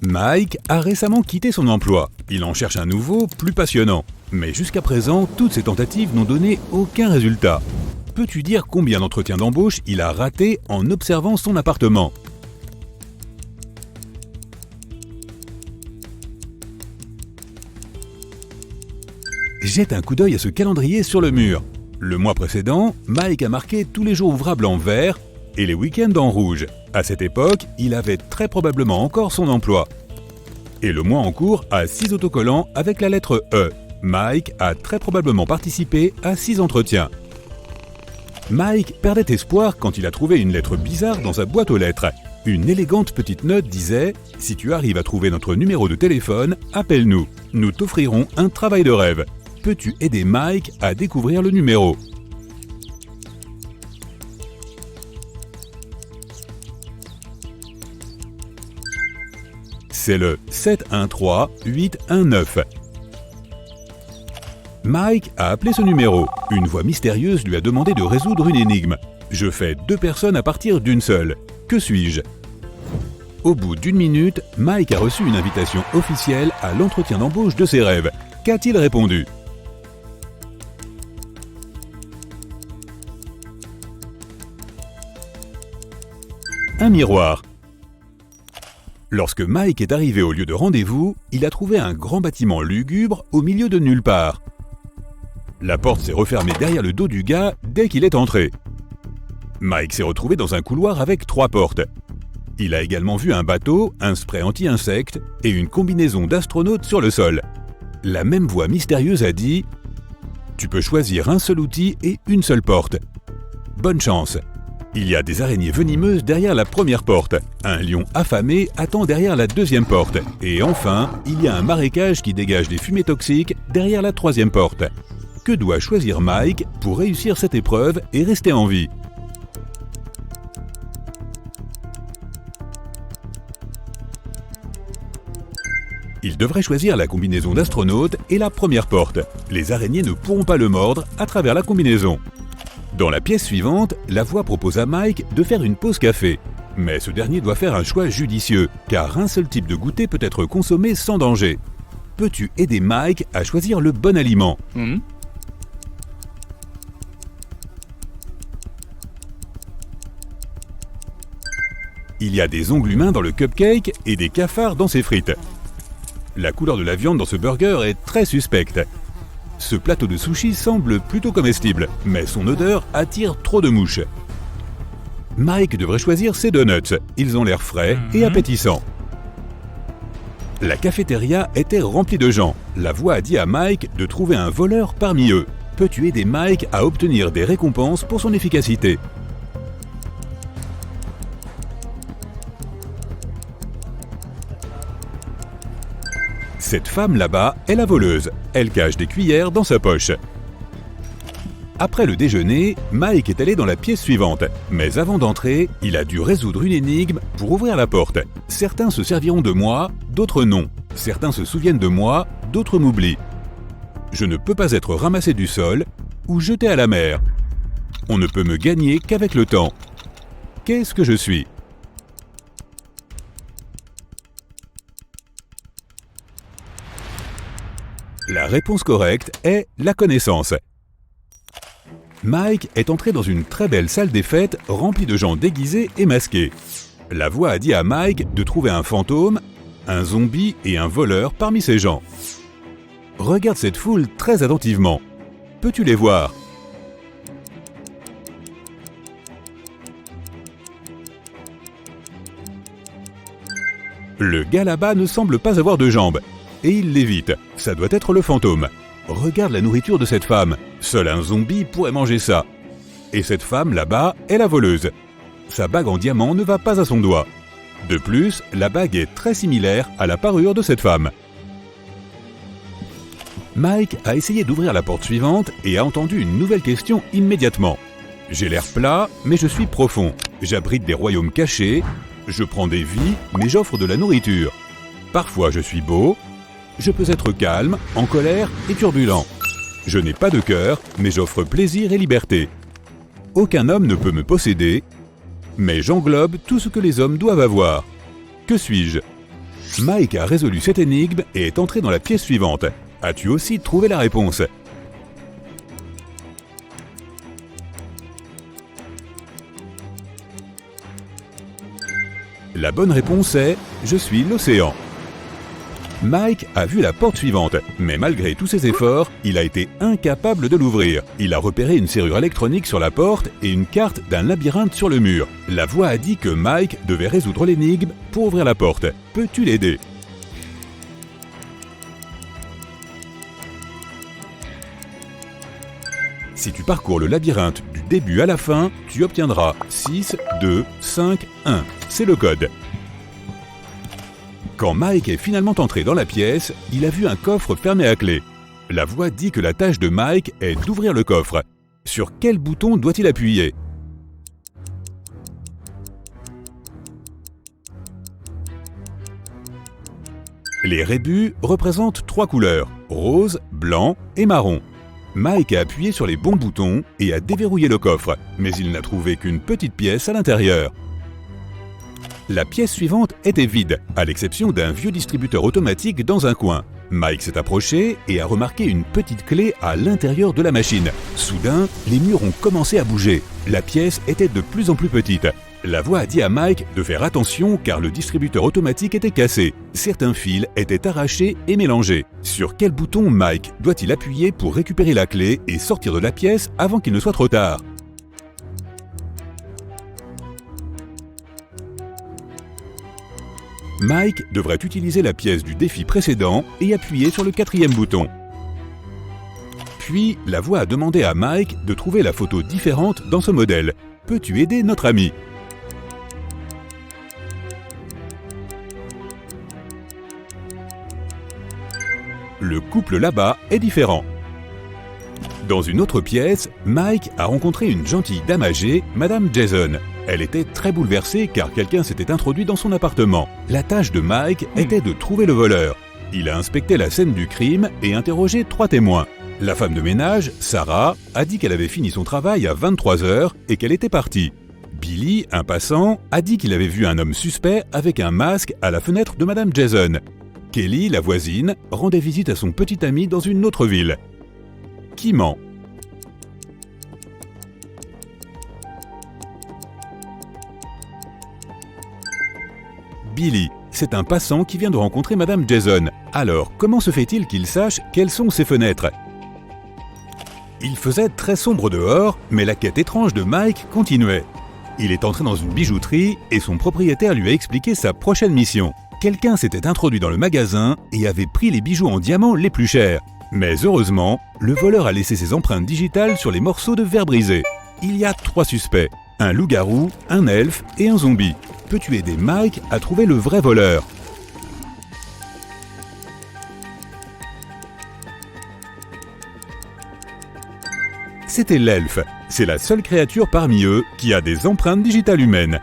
Mike a récemment quitté son emploi. Il en cherche un nouveau, plus passionnant. Mais jusqu'à présent, toutes ses tentatives n'ont donné aucun résultat. Peux-tu dire combien d'entretiens d'embauche il a ratés en observant son appartement? Jette un coup d'œil à ce calendrier sur le mur. Le mois précédent, Mike a marqué tous les jours ouvrables en vert et les week-ends en rouge. À cette époque, il avait très probablement encore son emploi. Et le mois en cours a 6 autocollants avec la lettre E. Mike a très probablement participé à 6 entretiens. Mike perdait espoir quand il a trouvé une lettre bizarre dans sa boîte aux lettres. Une élégante petite note disait « Si tu arrives à trouver notre numéro de téléphone, appelle-nous. Nous t'offrirons un travail de rêve. Peux-tu aider Mike à découvrir le numéro ?» C'est le 713819. Mike a appelé ce numéro. Une voix mystérieuse lui a demandé de résoudre une énigme. Je fais 2 personnes à partir d'une seule. Que suis-je? Au bout d'1 minute, Mike a reçu une invitation officielle à l'entretien d'embauche de ses rêves. Qu'a-t-il répondu? Un miroir. Lorsque Mike est arrivé au lieu de rendez-vous, il a trouvé un grand bâtiment lugubre au milieu de nulle part. La porte s'est refermée derrière le dos du gars dès qu'il est entré. Mike s'est retrouvé dans un couloir avec 3 portes. Il a également vu un bateau, un spray anti-insectes et une combinaison d'astronaute sur le sol. La même voix mystérieuse a dit « Tu peux choisir un seul outil et une seule porte. Bonne chance !» Il y a des araignées venimeuses derrière la première porte. Un lion affamé attend derrière la deuxième porte. Et enfin, il y a un marécage qui dégage des fumées toxiques derrière la troisième porte. Que doit choisir Mike pour réussir cette épreuve et rester en vie? Il devrait choisir la combinaison d'astronaute et la première porte. Les araignées ne pourront pas le mordre à travers la combinaison. Dans la pièce suivante, la voix propose à Mike de faire une pause café. Mais ce dernier doit faire un choix judicieux, car un seul type de goûter peut être consommé sans danger. Peux-tu aider Mike à choisir le bon aliment? Il y a des ongles humains dans le cupcake et des cafards dans ses frites. La couleur de la viande dans ce burger est très suspecte. Ce plateau de sushi semble plutôt comestible, mais son odeur attire trop de mouches. Mike devrait choisir ses donuts. Ils ont l'air frais et appétissants. La cafétéria était remplie de gens. La voix a dit à Mike de trouver un voleur parmi eux. Peux-tu aider Mike à obtenir des récompenses pour son efficacité? Cette femme là-bas est la voleuse. Elle cache des cuillères dans sa poche. Après le déjeuner, Mike est allé dans la pièce suivante. Mais avant d'entrer, il a dû résoudre une énigme pour ouvrir la porte. Certains se serviront de moi, d'autres non. Certains se souviennent de moi, d'autres m'oublient. Je ne peux pas être ramassé du sol ou jeté à la mer. On ne peut me gagner qu'avec le temps. Qu'est-ce que je suis? La réponse correcte est la connaissance. Mike est entré dans une très belle salle des fêtes remplie de gens déguisés et masqués. La voix a dit à Mike de trouver un fantôme, un zombie et un voleur parmi ces gens. Regarde cette foule très attentivement. Peux-tu les voir? Le gars là-bas ne semble pas avoir de jambes. Et il l'évite. Ça doit être le fantôme. Regarde la nourriture de cette femme. Seul un zombie pourrait manger ça. Et cette femme là-bas est la voleuse. Sa bague en diamant ne va pas à son doigt. De plus, la bague est très similaire à la parure de cette femme. Mike a essayé d'ouvrir la porte suivante et a entendu une nouvelle question immédiatement. J'ai l'air plat, mais je suis profond. J'abrite des royaumes cachés. Je prends des vies, mais j'offre de la nourriture. Parfois je suis beau. Je peux être calme, en colère et turbulent. Je n'ai pas de cœur, mais j'offre plaisir et liberté. Aucun homme ne peut me posséder, mais j'englobe tout ce que les hommes doivent avoir. Que suis-je? Mike a résolu cette énigme et est entré dans la pièce suivante. As-tu aussi trouvé la réponse? La bonne réponse est « Je suis l'océan ». Mike a vu la porte suivante, mais malgré tous ses efforts, il a été incapable de l'ouvrir. Il a repéré une serrure électronique sur la porte et une carte d'un labyrinthe sur le mur. La voix a dit que Mike devait résoudre l'énigme pour ouvrir la porte. Peux-tu l'aider? Si tu parcours le labyrinthe du début à la fin, tu obtiendras 6, 2, 5, 1. C'est le code. Quand Mike est finalement entré dans la pièce, il a vu un coffre fermé à clé. La voix dit que la tâche de Mike est d'ouvrir le coffre. Sur quel bouton doit-il appuyer? Les rébus représentent 3 couleurs, rose, blanc et marron. Mike a appuyé sur les bons boutons et a déverrouillé le coffre, mais il n'a trouvé qu'une petite pièce à l'intérieur. La pièce suivante était vide, à l'exception d'un vieux distributeur automatique dans un coin. Mike s'est approché et a remarqué une petite clé à l'intérieur de la machine. Soudain, les murs ont commencé à bouger. La pièce était de plus en plus petite. La voix a dit à Mike de faire attention car le distributeur automatique était cassé. Certains fils étaient arrachés et mélangés. Sur quel bouton Mike doit-il appuyer pour récupérer la clé et sortir de la pièce avant qu'il ne soit trop tard? Mike devrait utiliser la pièce du défi précédent et appuyer sur le 4e bouton. Puis, la voix a demandé à Mike de trouver la photo différente dans ce modèle. Peux-tu aider notre ami? Le couple là-bas est différent. Dans une autre pièce, Mike a rencontré une gentille dame âgée, Madame Jason. Elle était très bouleversée car quelqu'un s'était introduit dans son appartement. La tâche de Mike était de trouver le voleur. Il a inspecté la scène du crime et interrogé 3 témoins. La femme de ménage, Sarah, a dit qu'elle avait fini son travail à 23 h et qu'elle était partie. Billy, un passant, a dit qu'il avait vu un homme suspect avec un masque à la fenêtre de Madame Jason. Kelly, la voisine, rendait visite à son petit ami dans une autre ville. Qui ment? Billy, c'est un passant qui vient de rencontrer Madame Jason. Alors, comment se fait-il qu'il sache quelles sont ses fenêtres? Il faisait très sombre dehors, mais la quête étrange de Mike continuait. Il est entré dans une bijouterie et son propriétaire lui a expliqué sa prochaine mission. Quelqu'un s'était introduit dans le magasin et avait pris les bijoux en diamant les plus chers. Mais heureusement, le voleur a laissé ses empreintes digitales sur les morceaux de verre brisés. Il y a 3 suspects, un loup-garou, un elfe et un zombie. Peux-tu aider Mike à trouver le vrai voleur? C'était l'elfe. C'est la seule créature parmi eux qui a des empreintes digitales humaines.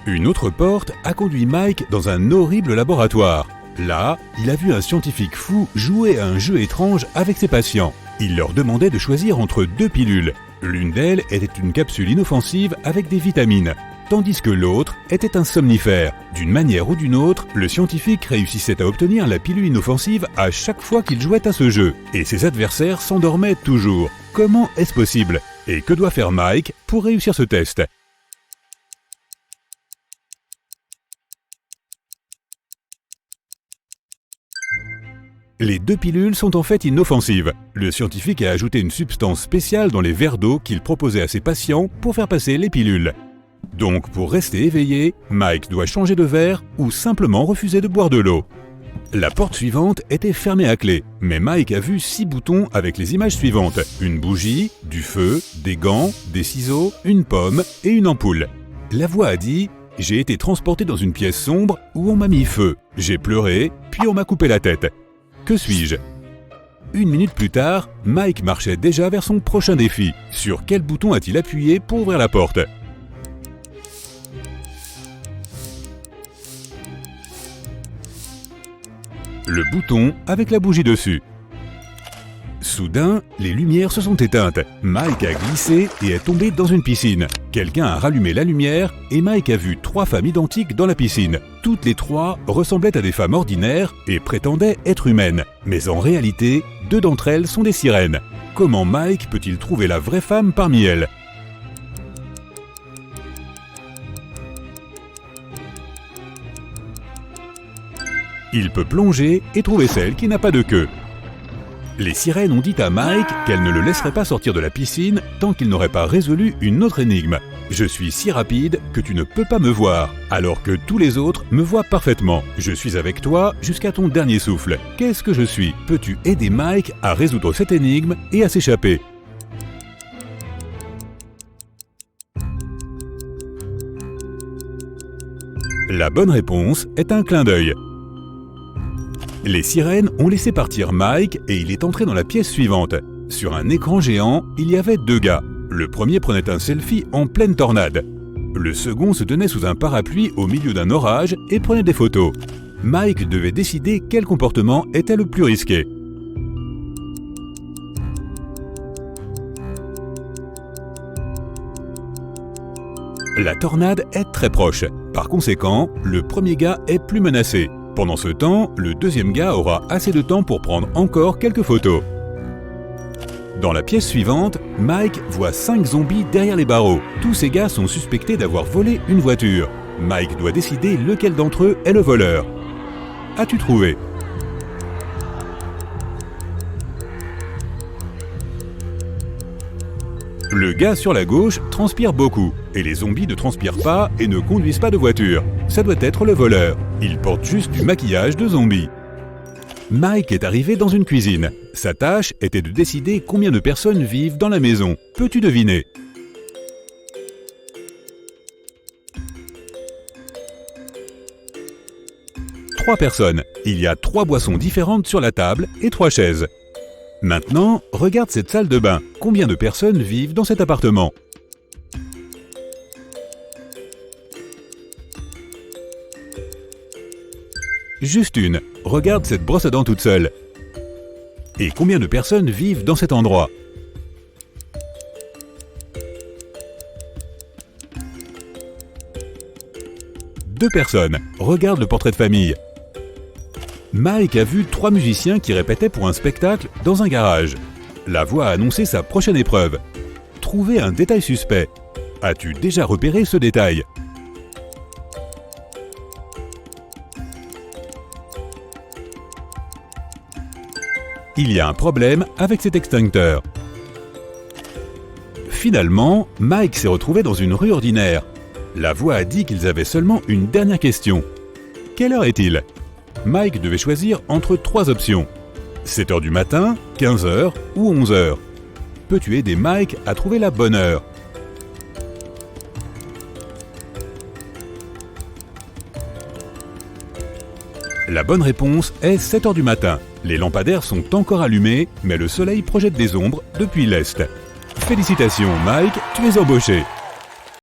Une autre porte a conduit Mike dans un horrible laboratoire. Là, il a vu un scientifique fou jouer à un jeu étrange avec ses patients. Il leur demandait de choisir entre 2 pilules. L'une d'elles était une capsule inoffensive avec des vitamines, tandis que l'autre était un somnifère. D'une manière ou d'une autre, le scientifique réussissait à obtenir la pilule inoffensive à chaque fois qu'il jouait à ce jeu, et ses adversaires s'endormaient toujours. Comment est-ce possible? Et que doit faire Mike pour réussir ce test? Les 2 pilules sont en fait inoffensives. Le scientifique a ajouté une substance spéciale dans les verres d'eau qu'il proposait à ses patients pour faire passer les pilules. Donc pour rester éveillé, Mike doit changer de verre ou simplement refuser de boire de l'eau. La porte suivante était fermée à clé, mais Mike a vu 6 boutons avec les images suivantes. Une bougie, du feu, des gants, des ciseaux, une pomme et une ampoule. La voix a dit « J'ai été transporté dans une pièce sombre où on m'a mis feu. J'ai pleuré, puis on m'a coupé la tête. Que suis-je » 1 minute plus tard, Mike marchait déjà vers son prochain défi. Sur quel bouton a-t-il appuyé pour ouvrir la porte? Le bouton avec la bougie dessus. Soudain, les lumières se sont éteintes. Mike a glissé et est tombé dans une piscine. Quelqu'un a rallumé la lumière et Mike a vu 3 femmes identiques dans la piscine. Toutes les 3 ressemblaient à des femmes ordinaires et prétendaient être humaines. Mais en réalité, 2 d'entre elles sont des sirènes. Comment Mike peut-il trouver la vraie femme parmi elles? Il peut plonger et trouver celle qui n'a pas de queue. Les sirènes ont dit à Mike qu'elles ne le laisseraient pas sortir de la piscine tant qu'il n'aurait pas résolu une autre énigme. Je suis si rapide que tu ne peux pas me voir, alors que tous les autres me voient parfaitement. Je suis avec toi jusqu'à ton dernier souffle. Qu'est-ce que je suis? Peux-tu aider Mike à résoudre cette énigme et à s'échapper? La bonne réponse est un clin d'œil. Les sirènes ont laissé partir Mike et il est entré dans la pièce suivante. Sur un écran géant, il y avait 2 gars. Le premier prenait un selfie en pleine tornade. Le second se tenait sous un parapluie au milieu d'un orage et prenait des photos. Mike devait décider quel comportement était le plus risqué. La tornade est très proche. Par conséquent, le premier gars est plus menacé. Pendant ce temps, le deuxième gars aura assez de temps pour prendre encore quelques photos. Dans la pièce suivante, Mike voit 5 zombies derrière les barreaux. Tous ces gars sont suspectés d'avoir volé une voiture. Mike doit décider lequel d'entre eux est le voleur. As-tu trouvé? Le gars sur la gauche transpire beaucoup, et les zombies ne transpirent pas et ne conduisent pas de voiture. Ça doit être le voleur. Il porte juste du maquillage de zombie. Mike est arrivé dans une cuisine. Sa tâche était de décider combien de personnes vivent dans la maison. Peux-tu deviner? Trois personnes. Il y a 3 boissons différentes sur la table et 3 chaises. Maintenant, regarde cette salle de bain. Combien de personnes vivent dans cet appartement? Juste une. Regarde cette brosse à dents toute seule. Et combien de personnes vivent dans cet endroit? Deux personnes. Regarde le portrait de famille. Mike a vu 3 musiciens qui répétaient pour un spectacle dans un garage. La voix a annoncé sa prochaine épreuve. Trouver un détail suspect. As-tu déjà repéré ce détail? Il y a un problème avec cet extincteur. Finalement, Mike s'est retrouvé dans une rue ordinaire. La voix a dit qu'ils avaient seulement une dernière question. Quelle heure est-il? Mike devait choisir entre 3 options. 7h du matin, 15h ou 11h. Peux-tu aider Mike à trouver la bonne heure? La bonne réponse est 7h du matin. Les lampadaires sont encore allumés, mais le soleil projette des ombres depuis l'est. Félicitations Mike, tu es embauché.